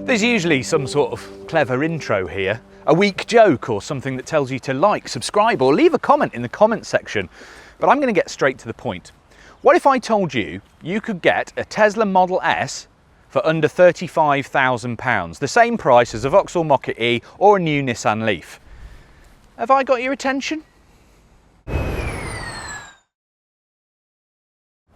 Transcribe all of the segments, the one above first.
There's usually some sort of clever intro here, a weak joke or something that tells you to like, subscribe or leave a comment in the comment section, but I'm going to get straight to the point. What if I told you you could get a Tesla Model S for under £35,000, the same price as a Vauxhall Mokka E or a new Nissan Leaf? Have I got your attention?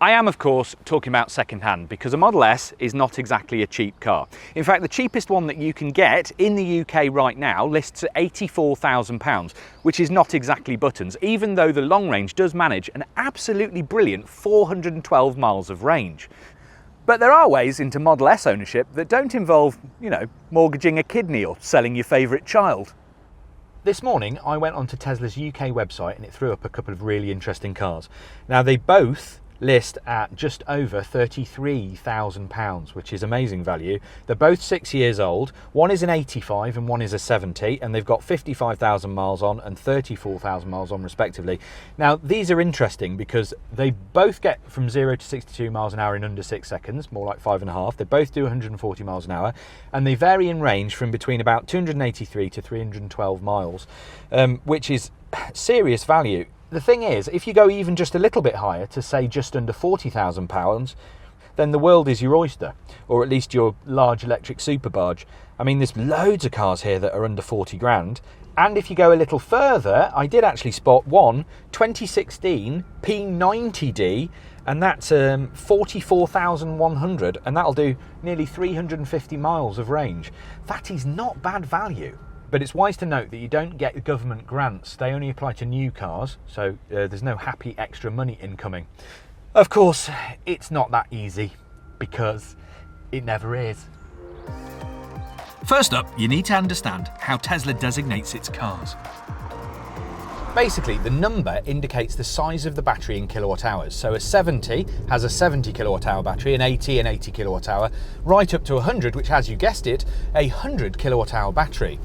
I am, of course, talking about second-hand because a Model S is not exactly a cheap car. In fact, the cheapest one that you can get in the UK right now lists at £84,000, which is not exactly buttons, even though the long range does manage an absolutely brilliant 412 miles of range. But there are ways into Model S ownership that don't involve, mortgaging a kidney or selling your favourite child. This morning, I went onto Tesla's UK website and it threw up a couple of really interesting cars. Now, they both list at just over £33,000, which is amazing value. They're both 6 years old. One is an 85 and one is a 70, and they've got 55,000 miles on and 34,000 miles on respectively. Now, these are interesting because they both get from 0 to 62 miles an hour in under 6 seconds, more like 5.5. They both do 140 miles an hour, and they vary in range from between about 283 to 312 miles, which is serious value. The thing is, if you go even just a little bit higher to say just under £40,000, then the world is your oyster, or at least your large electric superbarge. I mean, there's loads of cars here that are under 40 grand. And if you go a little further, I did actually spot one 2016 P90D, and that's 44,100, and that'll do nearly 350 miles of range. That is not bad value. But it's wise to note that you don't get government grants. They only apply to new cars, so there's no happy extra money incoming. Of course, it's not that easy, because it never is. First up, you need to understand how Tesla designates its cars. Basically, the number indicates the size of the battery in kilowatt hours. So a 70 has a 70 kilowatt hour battery, an 80 kilowatt hour, right up to 100, which has, you guessed it, a 100 kilowatt hour battery.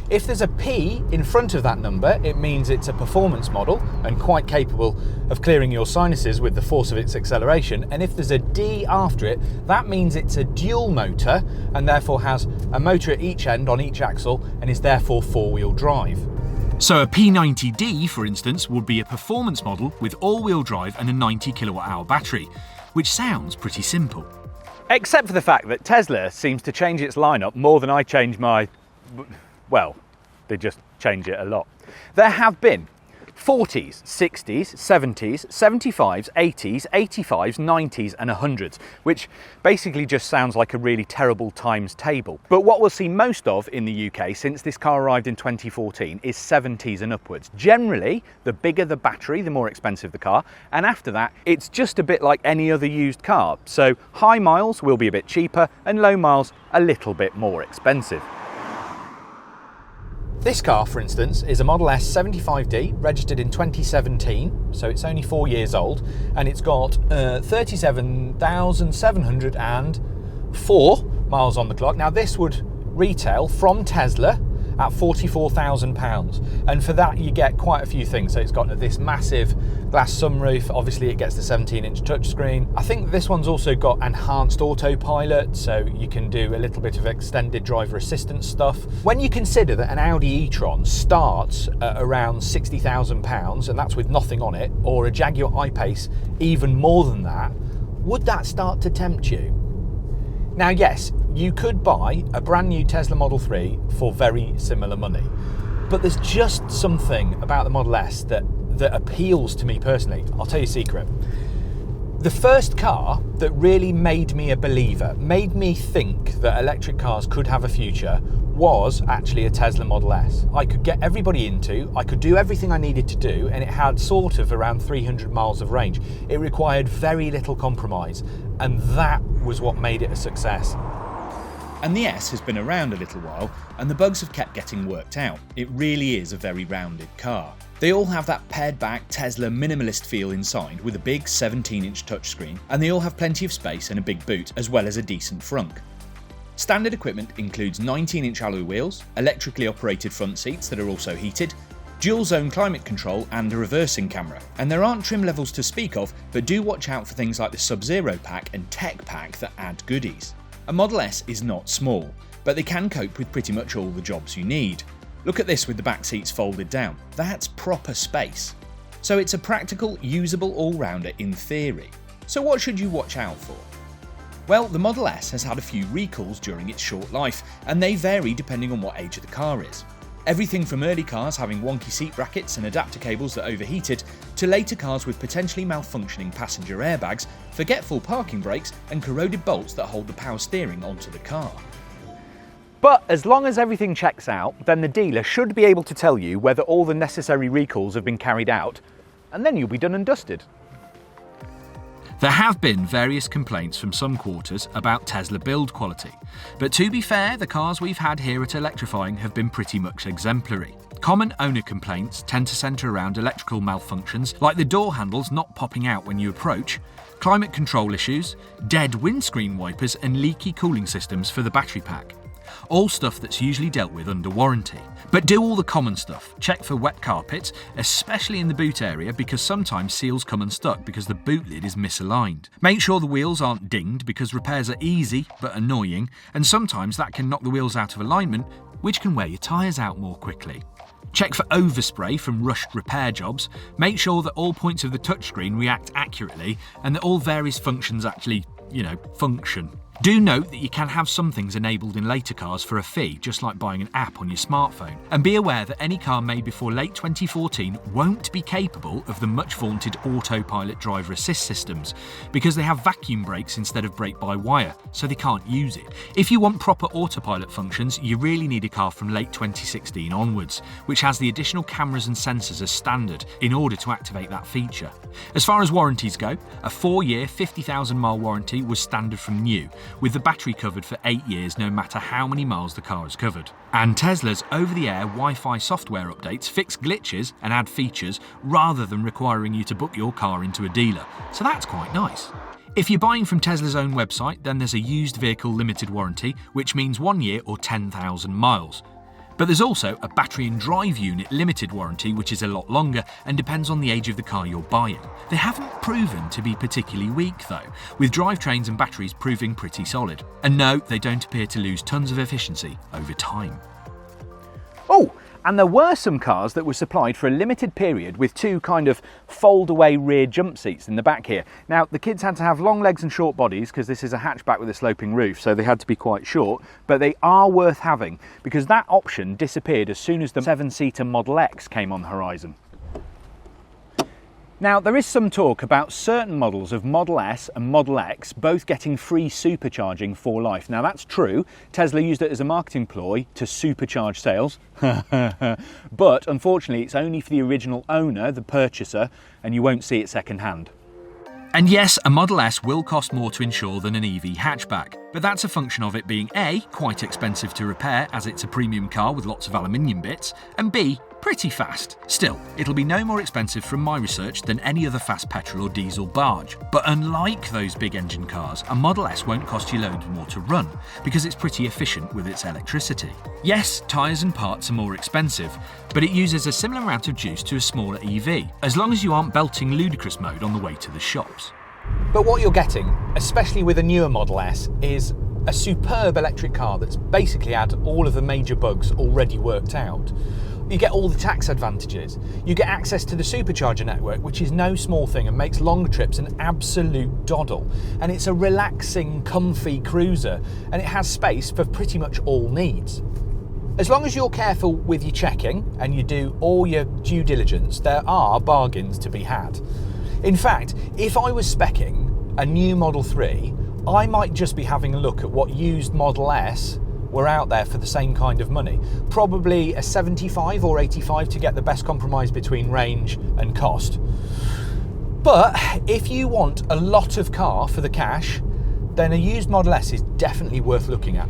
If there's a P in front of that number, it means it's a performance model and quite capable of clearing your sinuses with the force of its acceleration. And if there's a D after it, that means it's a dual motor and therefore has a motor at each end on each axle and is therefore four-wheel drive. So a P90D, for instance, would be a performance model with all-wheel drive and a 90 kilowatt hour battery, which sounds pretty simple. Except for the fact that Tesla seems to change its lineup more than I change my... Well, they just change it a lot. There have been 40s, 60s, 70s, 75s, 80s, 85s, 90s and 100s, which basically just sounds like a really terrible times table. But what we'll see most of in the UK since this car arrived in 2014 is 70s and upwards. Generally, the bigger the battery, the more expensive the car, and after that, it's just a bit like any other used car. So high miles will be a bit cheaper and low miles a little bit more expensive. This car, for instance, is a Model S 75D, registered in 2017, so it's only 4 years old, and it's got 37,704 miles on the clock. Now, this would retail from Tesla at £44,000, and for that you get quite a few things. So it's got this massive glass sunroof, obviously it gets the 17-inch touchscreen. I think this one's also got enhanced autopilot, so you can do a little bit of extended driver assistance stuff. When you consider that an Audi e-tron starts at around £60,000, and that's with nothing on it, or a Jaguar I-Pace even more than that, would that start to tempt you? Now, yes, you could buy a brand new Tesla Model 3 for very similar money, but there's just something about the Model S that appeals to me personally. I'll tell you a secret. The first car that really made me a believer, made me think that electric cars could have a future, was actually a Tesla Model S. I could get everybody into, I could do everything I needed to do, and it had sort of around 300 miles of range. It required very little compromise, and that was what made it a success. And the S has been around a little while, and the bugs have kept getting worked out. It really is a very rounded car. They all have that pared back Tesla minimalist feel inside with a big 17-inch touchscreen, and they all have plenty of space and a big boot, as well as a decent frunk. Standard equipment includes 19-inch alloy wheels, electrically operated front seats that are also heated, dual zone climate control and a reversing camera. And there aren't trim levels to speak of, but do watch out for things like the Sub-Zero pack and Tech pack that add goodies. A Model S is not small, but they can cope with pretty much all the jobs you need. Look at this with the back seats folded down. That's proper space. So it's a practical, usable all-rounder in theory. So what should you watch out for? Well, the Model S has had a few recalls during its short life, and they vary depending on what age of the car is. Everything from early cars having wonky seat brackets and adapter cables that overheated, to later cars with potentially malfunctioning passenger airbags, forgetful parking brakes, and corroded bolts that hold the power steering onto the car. But as long as everything checks out, then the dealer should be able to tell you whether all the necessary recalls have been carried out, and then you'll be done and dusted. There have been various complaints from some quarters about Tesla build quality, but to be fair, the cars we've had here at Electrifying have been pretty much exemplary. Common owner complaints tend to centre around electrical malfunctions like the door handles not popping out when you approach, climate control issues, dead windscreen wipers and leaky cooling systems for the battery pack. All stuff that's usually dealt with under warranty. But do all the common stuff. Check for wet carpets, especially in the boot area because sometimes seals come unstuck because the boot lid is misaligned. Make sure the wheels aren't dinged because repairs are easy but annoying, and sometimes that can knock the wheels out of alignment, which can wear your tyres out more quickly. Check for overspray from rushed repair jobs. Make sure that all points of the touchscreen react accurately and that all various functions actually, function. Do note that you can have some things enabled in later cars for a fee, just like buying an app on your smartphone. And be aware that any car made before late 2014 won't be capable of the much vaunted autopilot driver assist systems, because they have vacuum brakes instead of brake-by-wire, so they can't use it. If you want proper autopilot functions, you really need a car from late 2016 onwards, which has the additional cameras and sensors as standard in order to activate that feature. As far as warranties go, a 4-year, 50,000-mile warranty was standard from new, with the battery covered for 8 years no matter how many miles the car has covered. And Tesla's over-the-air Wi-Fi software updates fix glitches and add features rather than requiring you to book your car into a dealer, so that's quite nice. If you're buying from Tesla's own website, then there's a used vehicle limited warranty, which means 1 year or 10,000 miles. But there's also a battery and drive unit limited warranty, which is a lot longer and depends on the age of the car you're buying. They haven't proven to be particularly weak though, with drivetrains and batteries proving pretty solid. And no, they don't appear to lose tons of efficiency over time. Oh, and there were some cars that were supplied for a limited period with two kind of fold-away rear jump seats in the back here. Now, the kids had to have long legs and short bodies because this is a hatchback with a sloping roof, so they had to be quite short, but they are worth having because that option disappeared as soon as the 7-seater Model X came on the horizon. Now, there is some talk about certain models of Model S and Model X both getting free supercharging for life. Now, that's true. Tesla used it as a marketing ploy to supercharge sales. But unfortunately, it's only for the original owner, the purchaser, and you won't see it second-hand. And yes, a Model S will cost more to insure than an EV hatchback, but that's a function of it being A, quite expensive to repair as it's a premium car with lots of aluminium bits, and B, pretty fast. Still, it'll be no more expensive from my research than any other fast petrol or diesel barge. But unlike those big engine cars, a Model S won't cost you loads more to run, because it's pretty efficient with its electricity. Yes, tyres and parts are more expensive, but it uses a similar amount of juice to a smaller EV, as long as you aren't belting ludicrous mode on the way to the shops. But what you're getting, especially with a newer Model S, is a superb electric car that's basically had all of the major bugs already worked out. You get all the tax advantages. You get access to the supercharger network, which is no small thing and makes longer trips an absolute doddle. And it's a relaxing, comfy cruiser, and it has space for pretty much all needs. As long as you're careful with your checking and you do all your due diligence, there are bargains to be had. In fact, if I was speccing a new Model 3, I might just be having a look at what used Model S were out there for the same kind of money. Probably a 75 or 85 to get the best compromise between range and cost. But if you want a lot of car for the cash, then a used Model S is definitely worth looking at.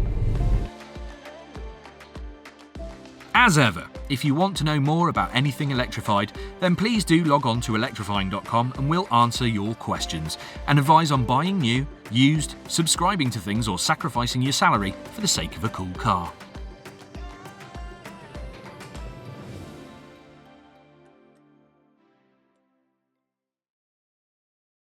As ever, if you want to know more about anything electrified, then please do log on to electrifying.com and we'll answer your questions and advise on buying new, used, subscribing to things or sacrificing your salary for the sake of a cool car.